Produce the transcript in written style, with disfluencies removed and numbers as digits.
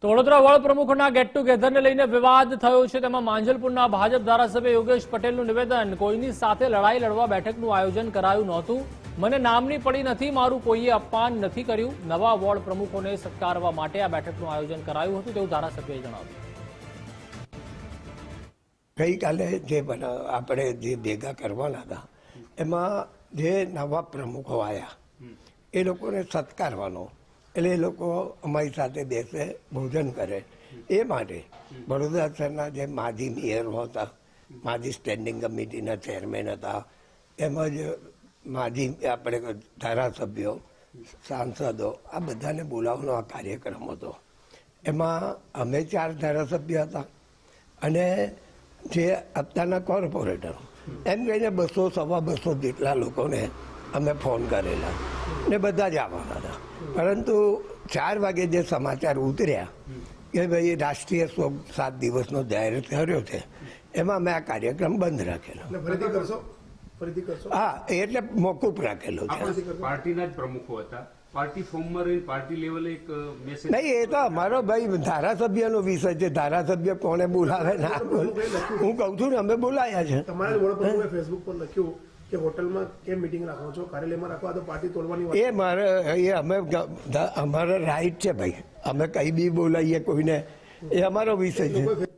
તો Vadodara ward પ્રમુખના gate ટુગેધરને લઈને વિવાદ થયો છે। તેમાં માંજલપુરના ભાજપ ધારાસભ્ય યોગેશ પટેલનું નિવેદન, કોઈની સાથે લડાઈ લડવા બેઠકનું આયોજન કરાયું નહોતું, મને નામની પડી નથી, મારું કોઈએ અપમાન નથી કર્યું, નવા વોર્ડ પ્રમુખોને સત્કારવા માટે આ બેઠકનું આયોજન કરાયું હતું તેવું ધારાસભ્યએ જણાવ્યું। ગઈકાલે જે આપણે જે ભેગા કરવાના હતા એમાં જે નવા પ્રમુખો આવ્યા એ લોકોને સત્કારવાનો, એટલે એ લોકો અમારી સાથે બેસે, ભોજન કરે, એ માટે વડોદરા શહેરના જે માજી મેયર હતા, માજી સ્ટેન્ડિંગ કમિટીના ચેરમેન હતા, તેમજ માજી આપણે ધારાસભ્યો, સાંસદો, આ બધાને બોલાવવાનો આ કાર્યક્રમ હતો। એમાં અમે 4 ધારાસભ્ય હતા અને જે અત્યારના કોર્પોરેટર, એમ કહીને 200 સવા 200 જેટલા લોકોને અમે ફોન કરેલા ને બધા જ આવવાના હતા। પરંતુ 4 વાગે જે સમાચાર ઉતર્યા કે ભાઈ રાષ્ટ્રીય શોક 7 દિવસનો જાહેર કર્યો છે, એમાં અમે આ કાર્યક્રમ બંધ રાખેલો। હા, એટલે મોકૂફ રાખેલો છે। પાર્ટીના જ પ્રમુખો હતા, પાર્ટી ફોર્મમાં રહી પાર્ટી લેવલે એક મેસેજ નહીં, એ તો અમારો ભાઈ ધારાસભ્યનો વિષય છે, ધારાસભ્ય કોને બોલાવે ના બોલે, હું કહું છું ને અમે બોલાયા છે। તમારા વોર્ડ પ્રમુખે ફેસબુક પર લખ્યું કે હોટલમાં કેમ મીટિંગ રાખો છો, કાર્યાલયમાં રાખો, આ તો પાર્ટી તોડવાની વાત। એ મારે એ અમે અમારો રાઈટ છે ભાઈ, અમે કઈ બી બોલાવીએ કોઈને, એ અમારો વિષય છે।